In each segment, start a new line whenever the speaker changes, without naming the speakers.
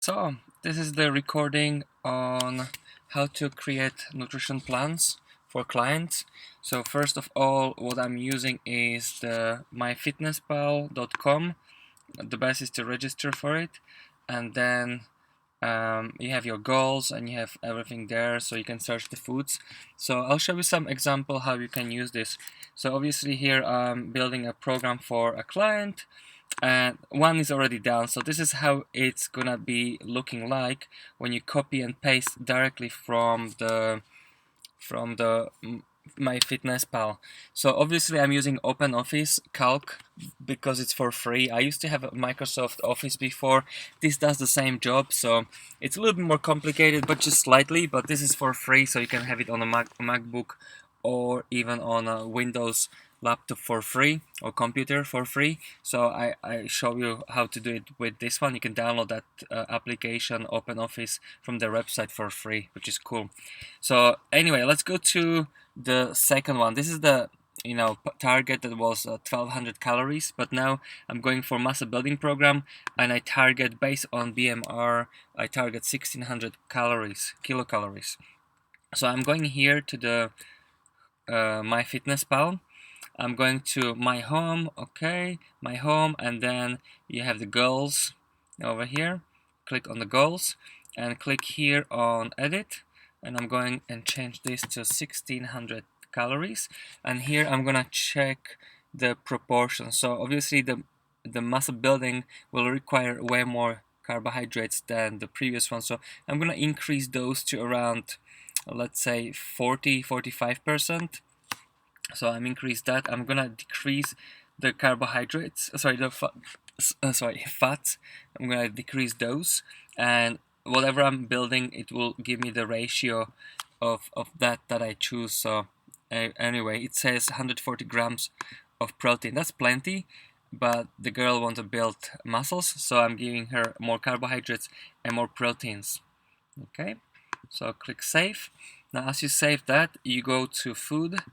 So, this is the recording on how to create nutrition plans for clients. So first of all, what I'm using is the myfitnesspal.com. The best is to register for it, and then you have your goals and you have everything there, so you can search the foods. So I'll show you some example how you can use this. So obviously here I'm building a program for a client, and one is already down, so this is how it's gonna be looking like when you copy and paste directly from the MyFitnessPal. So obviously I'm using OpenOffice Calc because it's for free. I used to have a Microsoft Office before. This does the same job, so it's a little bit more complicated, but just slightly. But this is for free, so you can have it on a MacBook or even on a Windows laptop for free or computer for free. So I show you how to do it with this one. You can download that application OpenOffice from their website for free, which is cool. So anyway, let's go to the second one. This is the target that was 1200 calories, but now I'm going for muscle building program, and I target based on BMR. I target 1600 kilocalories. So I'm going here to the MyFitnessPal. I'm going to my home, okay, my home, and then you have the goals over here. Click on the goals and click here on edit, and I'm going and change this to 1600 calories, and here I'm gonna check the proportion. So obviously the muscle building will require way more carbohydrates than the previous one, so I'm gonna increase those to around, let's say, 40-45%. So I'm increase that. I'm gonna decrease the carbohydrates, fats. I'm gonna decrease those, and whatever I'm building, it will give me the ratio of that I choose. So anyway, it says 140 grams of protein. That's plenty, but the girl wants to build muscles, so I'm giving her more carbohydrates and more proteins. Okay, so click save. Now as you save that, you go to food,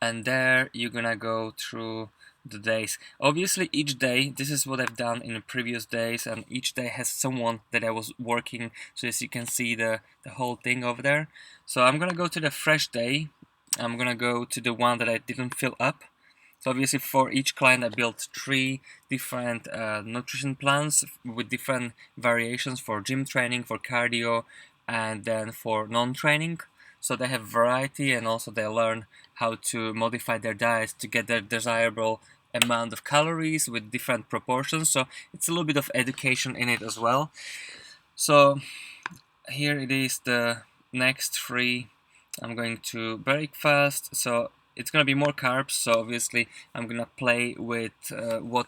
and there you're gonna go through the days. Obviously each day, this is what I've done in the previous days, and each day has someone that I was working, so as you can see the whole thing over there. So I'm gonna go to the fresh day. I'm gonna go to the one that I didn't fill up. So obviously for each client I built 3 different nutrition plans with different variations for gym training, for cardio, and then for non-training. So they have variety, and also they learn how to modify their diets to get their desirable amount of calories with different proportions. So it's a little bit of education in it as well. So here it is, the next 3. I'm going to breakfast, so it's gonna be more carbs, so obviously I'm gonna play with what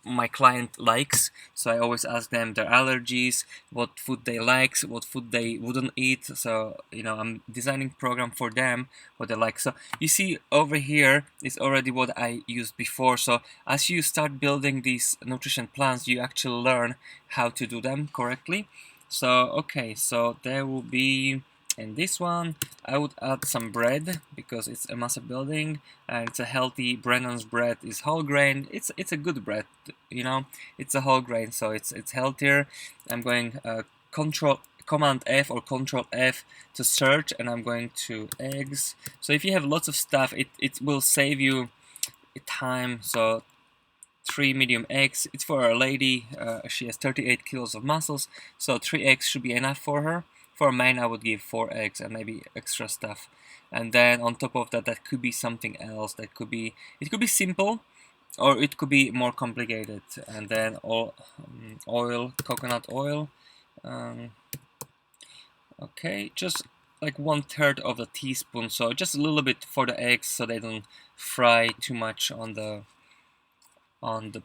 my client likes. So I always ask them their allergies, what food they like, what food they wouldn't eat. So I'm designing program for them, what they like. So you see over here is already what I used before. So as you start building these nutrition plans, you actually learn how to do them correctly. So okay, so there will be, in this one I would add some bread because it's a muscle building and it's a healthy. Brennan's bread is whole grain. It's a good bread, it's a whole grain, so it's healthier. I'm going Command F or Control F to search, and I'm going to eggs. So if you have lots of stuff, it will save you time. So 3 medium eggs. It's for a lady. She has 38 kilos of muscles, so 3 eggs should be enough for her. For a man, I would give 4 eggs and maybe extra stuff. And then on top of that, that could be something else. It could be simple, or it could be more complicated. And then oil, coconut oil. Um, okay, just like 1/3 of a teaspoon. So just a little bit for the eggs, so they don't fry too much on the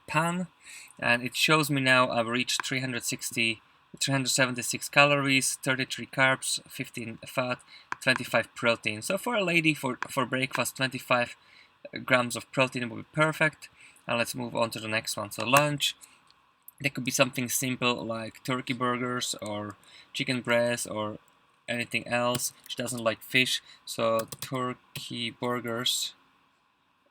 pan. And it shows me now I've reached 376 calories, 33 carbs, 15 fat, 25 protein. So for a lady, for breakfast, 25 grams of protein would be perfect. And let's move on to the next one. So lunch, that could be something simple like turkey burgers or chicken breast or anything else. She doesn't like fish, so turkey burgers.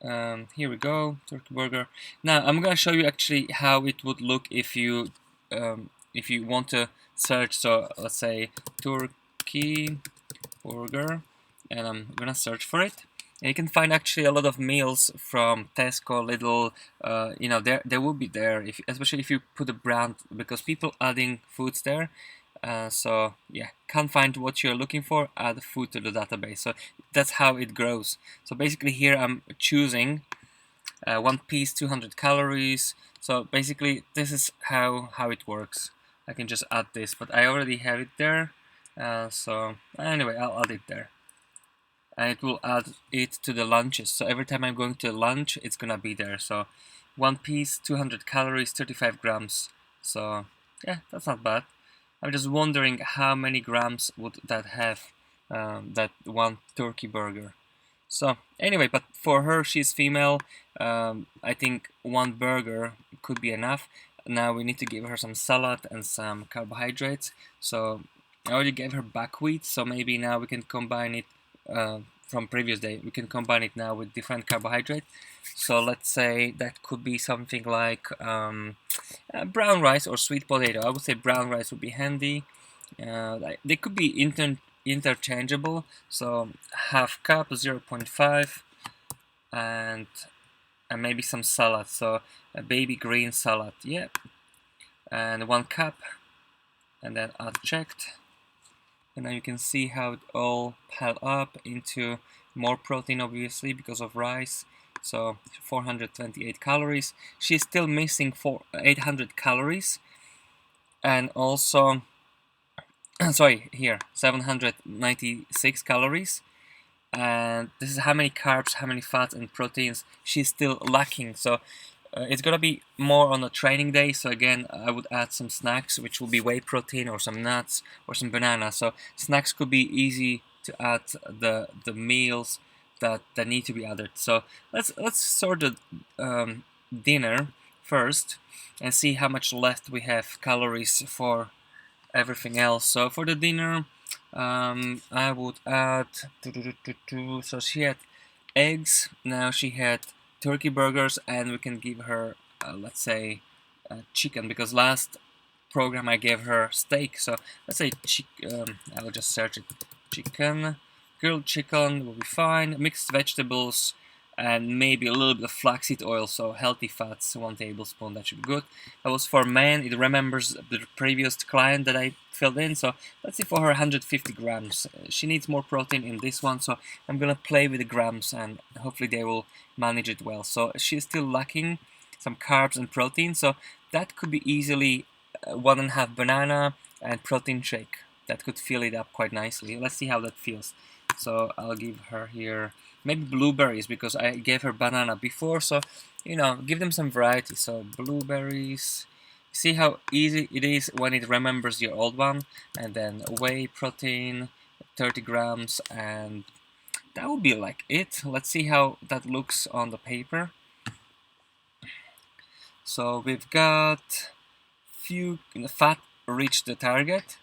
Here we go, turkey burger. Now I'm gonna show you actually how it would look if you if you want to search, so let's say turkey burger, and I'm gonna search for it. And you can find actually a lot of meals from Tesco, Lidl. You know, they will be there, if especially if you put a brand, because people adding foods there. So yeah, can't find what you're looking for, add food to the database. So that's how it grows. So basically here I'm choosing one piece, 200 calories. So basically this is how it works. I can just add this, but I already have it there. So anyway, I'll add it there, and it will add it to the lunches. So every time I'm going to lunch, it's gonna be there. So one piece, 200 calories, 35 grams. So yeah, that's not bad. I'm just wondering how many grams would that have, that one turkey burger. So anyway, but for her, she's female. I think one burger could be enough. Now we need to give her some salad and some carbohydrates. So I already gave her buckwheat, so maybe now we can combine it, from previous day. We can combine it now with different carbohydrate. So let's say that could be something like brown rice or sweet potato. I would say brown rice would be handy. They could be interchangeable. So half cup, 0.5, and maybe some salad. So a baby green salad, yeah, and 1 cup, and then add checked. And now you can see how it all piled up into more protein, obviously because of rice. So 428 calories. She's still missing 800 calories, and also sorry, here 796 calories. And this is how many carbs, how many fats and proteins she's still lacking. So it's gonna be more on a training day. So again, I would add some snacks, which will be whey protein or some nuts or some banana. So snacks could be easy to add the meals that need to be added. So let's sort the dinner first and see how much left we have calories for everything else. So for the dinner, I would add so she had eggs. Now she had turkey burgers, and we can give her, let's say, chicken, because last program I gave her steak. So let's say I will just search it. Chicken, grilled chicken will be fine. Mixed vegetables, and maybe a little bit of flaxseed oil, so healthy fats, 1 tablespoon, that should be good. That was for men. It remembers the previous client that I filled in, so let's say for her 150 grams. She needs more protein in this one, so I'm gonna play with the grams, and hopefully they will manage it well. So she's still lacking some carbs and protein, so that could be easily 1.5 banana and protein shake. That could fill it up quite nicely. Let's see how that feels. So I'll give her here maybe blueberries, because I gave her banana before, so you know, give them some variety. So blueberries, see how easy it is when it remembers your old one. And then whey protein, 30 grams, and that would be like it. Let's see how that looks on the paper. So we've got few fat reached the target.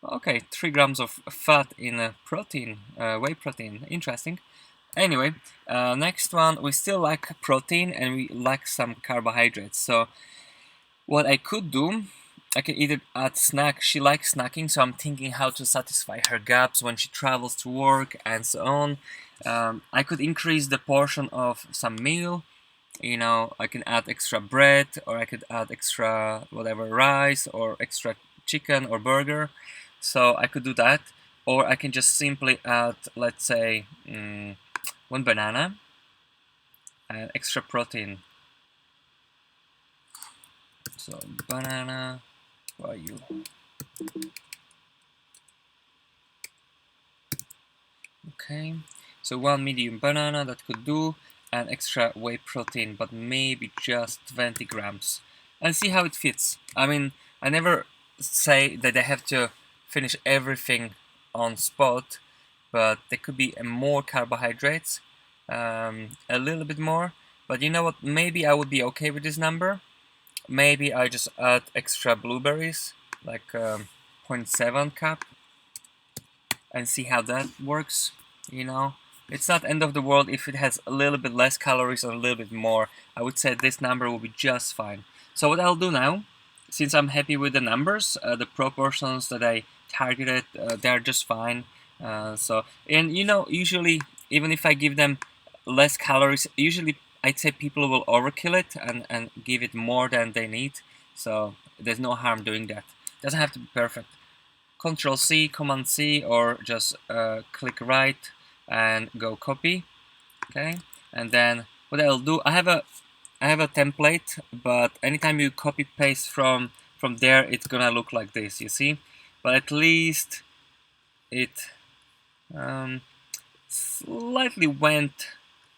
Okay, 3 grams of fat in protein, whey protein. Interesting. Anyway, next one, we still lack protein and we lack some carbohydrates. So what I could do, I could either add snack. She likes snacking, so I'm thinking how to satisfy her gaps when she travels to work and so on. I could increase the portion of some meal. You know, I can add extra bread, or I could add extra whatever rice or extra chicken or burger. So I could do that, or I can just simply add, let's say, 1 banana and extra protein. So banana, where are you? Okay, so 1 medium banana, that could do, and extra whey protein, but maybe just 20 grams. And see how it fits. I mean, I never say that I have to finish everything on spot, but there could be more carbohydrates, a little bit more. But you know what? Maybe I would be okay with this number. Maybe I just add extra blueberries, like 0.7 cup, and see how that works. You know, it's not end of the world if it has a little bit less calories or a little bit more. I would say this number will be just fine. So what I'll do now since I'm happy with the numbers, the proportions that I targeted, they're just fine. And usually even if I give them less calories, usually I'd say people will overkill it and give it more than they need. So there's no harm doing that. Doesn't have to be perfect. Control C, Command C, or just click right and go copy. Okay, and then what I'll do, I have a template, but anytime you copy paste from there, it's gonna look like this. You see, but at least it slightly went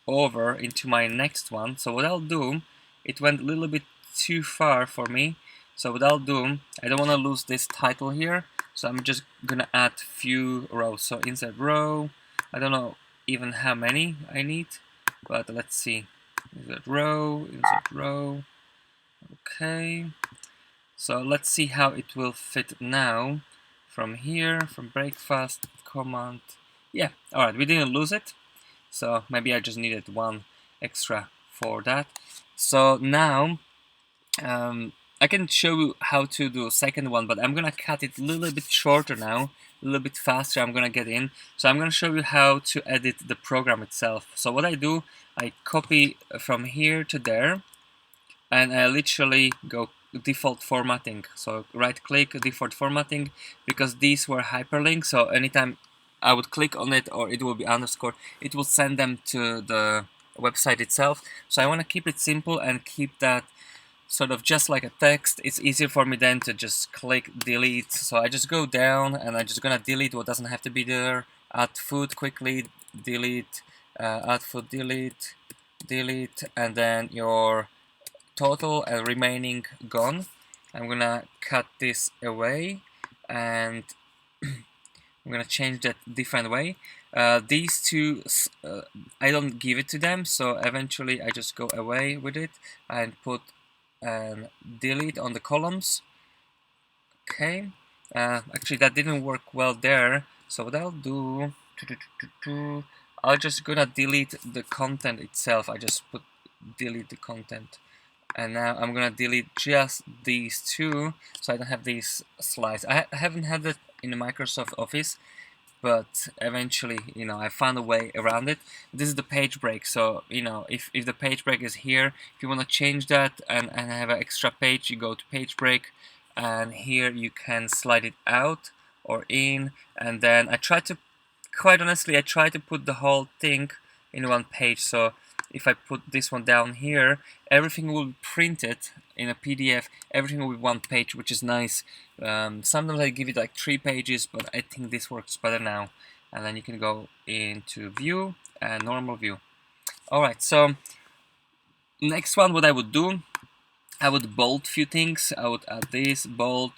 over into my next one. So what I'll do, it went a little bit too far for me. So what I'll do, I don't want to lose this title here, so I'm just gonna add few rows. So insert row, I don't know even how many I need, but let's see. Insert row. Okay. So let's see how it will fit now. From here, from breakfast command. Yeah, alright, we didn't lose it. So maybe I just needed one extra for that. So now I can show you how to do a second one, but I'm gonna cut it a little bit shorter now, a little bit faster. I'm gonna get in. So I'm gonna show you how to edit the program itself. So what I do, I copy from here to there, and I literally go default formatting. So right click default formatting, because these were hyperlinks, so anytime I would click on it or it will be underscore, it will send them to the website itself. So I want to keep it simple and keep that sort of just like a text. It's easier for me then to just click delete. So I just go down and I'm just gonna delete what doesn't have to be there. Add food quickly, delete, add food, delete, and then your total and remaining gone. I'm gonna cut this away and I'm gonna change that different way. These two, I don't give it to them, so eventually I just go away with it and put delete on the columns. Okay, actually that didn't work well there, so what I'll do, I'll just gonna delete the content itself. I just put delete the content. And now I'm gonna delete just these two, so I don't have these slides. I haven't had it in the Microsoft Office, but eventually, I found a way around it. This is the page break, so if the page break is here, if you want to change that and have an extra page, you go to page break, and here you can slide it out or in, and then quite honestly, I try to put the whole thing in one page. So if I put this one down here, everything will be printed in a PDF. Everything will be one page, which is nice. Sometimes I give it like 3 pages, but I think this works better now. And then you can go into view and normal view. Alright, so next one, what I would do, I would bold few things. I would add this, bold,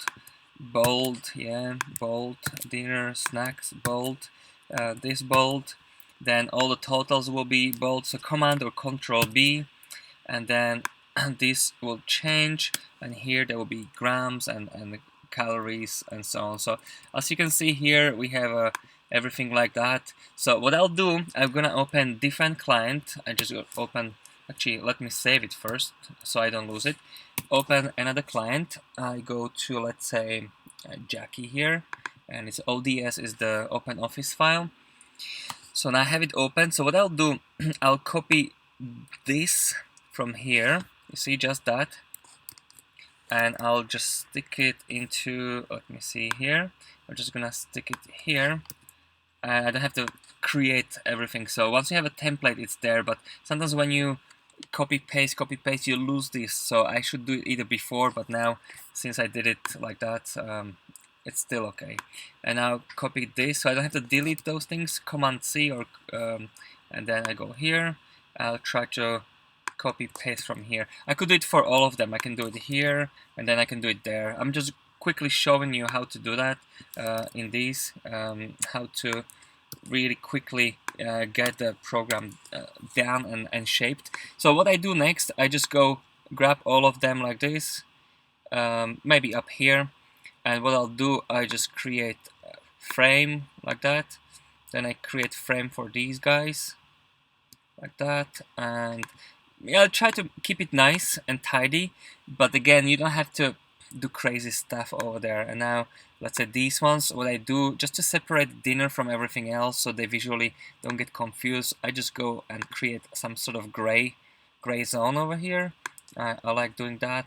yeah, bold, dinner, snacks, bold, this bold. Then all the totals will be bold, so Command or Control B, and then this will change, and here there will be grams and calories and so on. So as you can see here, we have everything like that. So what I'll do, I'm gonna open different client. I just open, actually let me save it first so I don't lose it. Open another client. I go to, let's say, Jackie here, and it's ODS is the Open Office file. So now I have it open. So what I'll do, I'll copy this from here. You see, just that. And I'll just stick it into, let me see here. I'm just gonna stick it here. I don't have to create everything. So once you have a template, it's there. But sometimes when you copy paste, you lose this. So I should do it either before, but now since I did it like that, it's still okay. And I'll copy this, so I don't have to delete those things. Command C or and then I go here. I'll try to copy paste from here. I could do it for all of them. I can do it here, and then I can do it there. I'm just quickly showing you how to do that in these, how to really quickly get the program down and shaped. So what I do next, I just go grab all of them like this, maybe up here. And what I'll do, I just create a frame like that. Then I create frame for these guys like that. And yeah, I'll try to keep it nice and tidy. But again, you don't have to do crazy stuff over there. And now let's say these ones, what I do just to separate dinner from everything else so they visually don't get confused, I just go and create some sort of gray zone over here. I like doing that,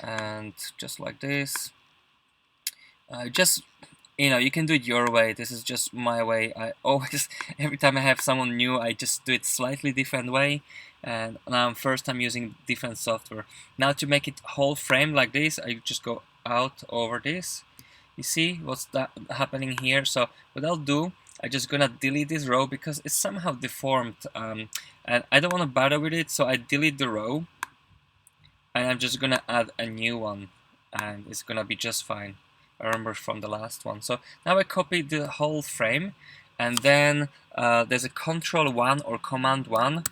and just like this. Just, you know, you can do it your way. This is just my way. I always, every time I have someone new, I just do it slightly different way. And now first I'm using different software. Now to make it whole frame like this, I just go out over this. You see what's that happening here? So what I'll do, I'm just gonna delete this row because it's somehow deformed, and I don't want to bother with it. So I delete the row, and I'm just gonna add a new one, and it's gonna be just fine. I remember from the last one. So now I copy the whole frame, and then there's a Control 1 or Command 1,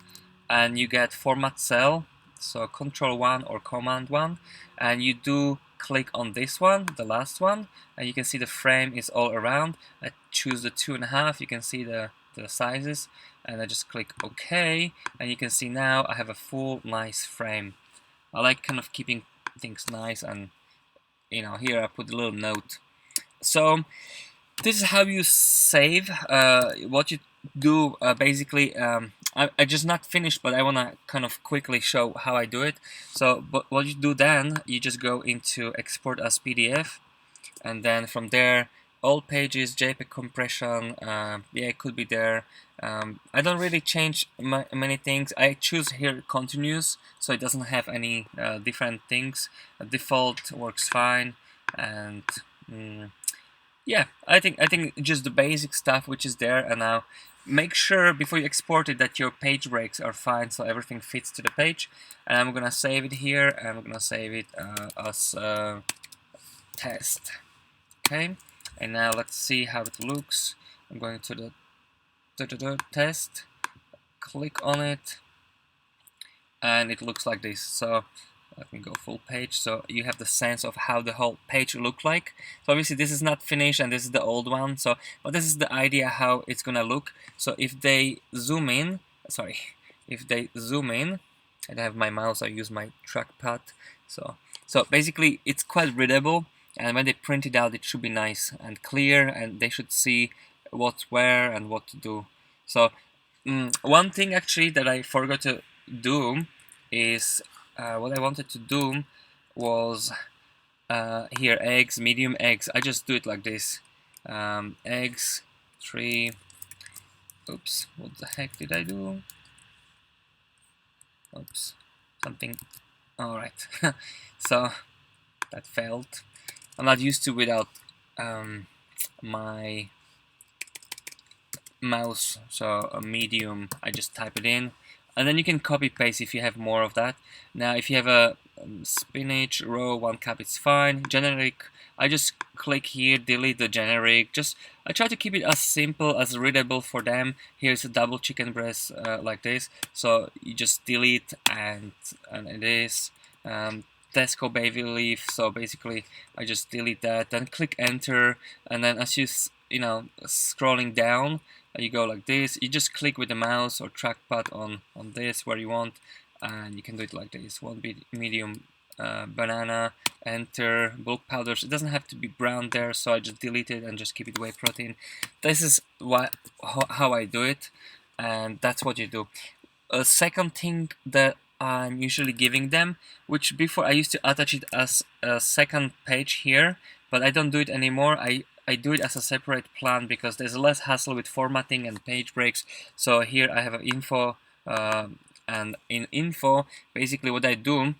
and you get Format Cell. So Control 1 or Command 1, and you do click on this one, the last one, and you can see the frame is all around. I choose the 2.5. You can see the sizes, and I just click OK, and you can see now I have a full nice frame. I like kind of keeping things nice, and you know, here I put a little note. So this is how you save. What you do basically, I just not finished, but I want to kind of quickly show how I do it. So but what you do then, you just go into export as PDF, and then from there all pages, JPEG compression, yeah, it could be there. I don't really change many things. I choose here continuous, so it doesn't have any different things. Default works fine, and yeah, I think just the basic stuff which is there. And now make sure before you export it that your page breaks are fine, so everything fits to the page. And I'm gonna save it here, and I'm gonna save it as test. Okay, and now let's see how it looks. I'm going to the test, click on it, and it looks like this. So let me go full page, so you have the sense of how the whole page look like. So obviously this is not finished, and this is the old one, so but this is the idea how it's gonna look. So if they zoom in, sorry, if they zoom in, and I have my mouse, I use my trackpad, so basically it's quite readable, and when they print it out it should be nice and clear, and they should see what's where and what to do. So one thing actually that I forgot to do is what I wanted to do was here, eggs, medium eggs. I just do it like this. Eggs, 3. Oops, what the heck did I do? Oops, something. Alright, so that failed. I'm not used to without my mouse, so a medium, I just type it in, and then you can copy paste if you have more of that. Now if you have a spinach row 1 cup, it's fine. Generic, I just click here, delete the generic. Just I try to keep it as simple as readable for them. Here's a double chicken breast like this, so you just delete, and it is Tesco baby leaf, so basically I just delete that, then click enter, and then as you know, scrolling down, you go like this. You just click with the mouse or trackpad on this where you want, and you can do it like this. One medium banana, enter, bulk powders. It doesn't have to be brown there, so I just delete it and just keep it whey protein. This is how I do it, and that's what you do. A second thing that I'm usually giving them, which before I used to attach it as a second page here, but I don't do it anymore. I do it as a separate plan because there's less hassle with formatting and page breaks. So here I have an info, and in info, basically what I do,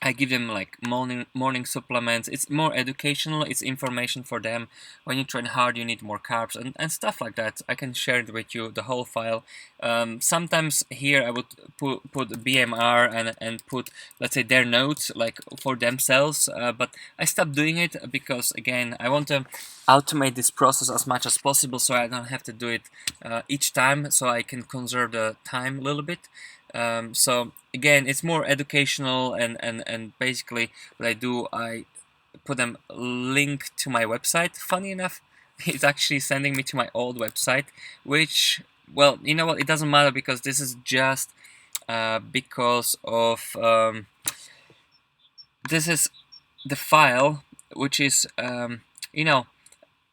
I give them like morning supplements. It's more educational, it's information for them. When you train hard, you need more carbs and stuff like that. I can share it with you, the whole file. Sometimes here I would put BMR and put, let's say, their notes like for themselves, but I stopped doing it because again I want to automate this process as much as possible, so I don't have to do it each time, so I can conserve the time a little bit. So again, it's more educational, and basically what I do, I put them link to my website. Funny enough, it's actually sending me to my old website, which, well, you know what, it doesn't matter because this is just because of this is the file, which is you know,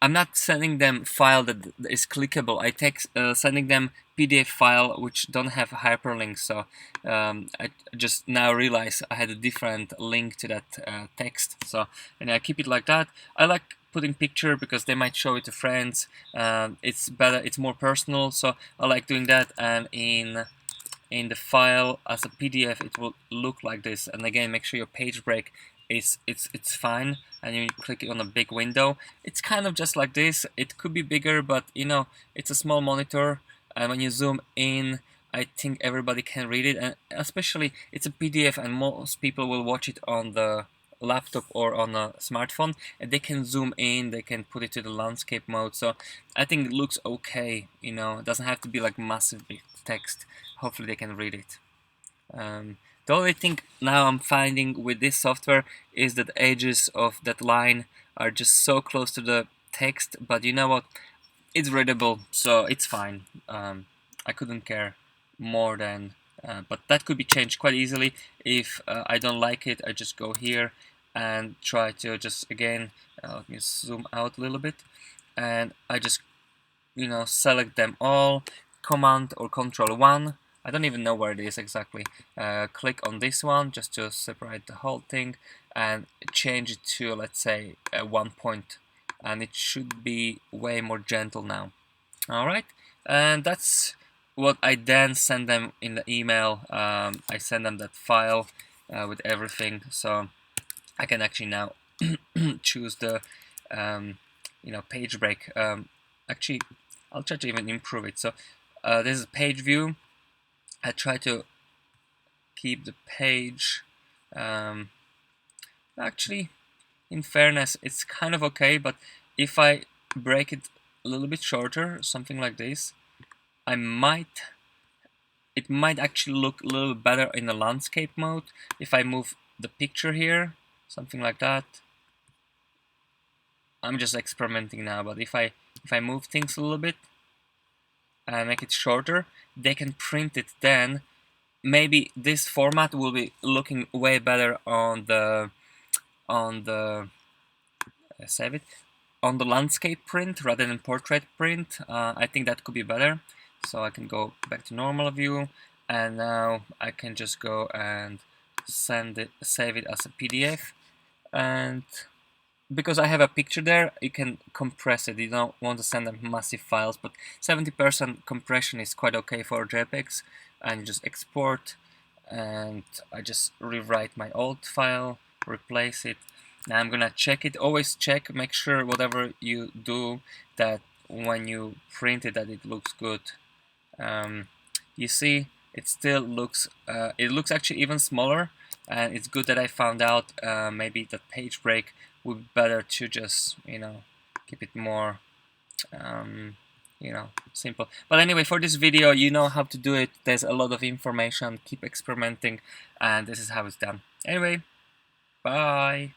I'm not sending them file that is clickable. I sending them PDF file which don't have hyperlinks. So I just now realize I had a different link to that text. So and I keep it like that. I like putting picture because they might show it to friends. It's better. It's more personal. So I like doing that. And in the file as a PDF, it will look like this. And again, make sure your page break is it's fine, and you click it on a big window. It's kind of just like this. It could be bigger, but you know, it's a small monitor, and when you zoom in, I think everybody can read it, and especially it's a PDF, and most people will watch it on the laptop or on a smartphone, and they can zoom in, they can put it to the landscape mode. So I think it looks okay. You know, it doesn't have to be like massive big text. Hopefully they can read it. The only thing now I'm finding with this software is that the edges of that line are just so close to the text, but you know what, it's readable, so it's fine. I couldn't care more than but that could be changed quite easily. If I don't like it, I just go here and try to just again let me zoom out a little bit, and I just, you know, select them all, Command or Control 1, I don't even know where it is exactly, click on this one just to separate the whole thing and change it to, let's say, 1 point, and it should be way more gentle now. Alright, and that's what I then send them in the email. I send them that file with everything, so I can actually now choose the you know, page break. Actually, I'll try to even improve it. So this is page view. I try to keep the page. Actually, in fairness, it's kind of okay, but if I break it a little bit shorter, something like this, it might actually look a little better in the landscape mode. If I move the picture here, something like that. I'm just experimenting now, but if I move things a little bit and make it shorter, they can print it then. Maybe this format will be looking way better on the save it, on the landscape print rather than portrait print. I think that could be better. So I can go back to normal view, and now I can just go and save it as a PDF. And because I have a picture there, you can compress it. You don't want to send them massive files, but 70% compression is quite okay for JPEGs. And you just export, and I just rewrite my old file, replace it. Now I'm gonna check it. Always check, make sure whatever you do, that when you print it, that it looks good. You see, it still looks it looks actually even smaller, and it's good that I found out maybe the page break would be better to just, you know, keep it more you know, simple. But anyway, for this video, you know how to do it. There's a lot of information. Keep experimenting, and this is how it's done. Anyway, bye.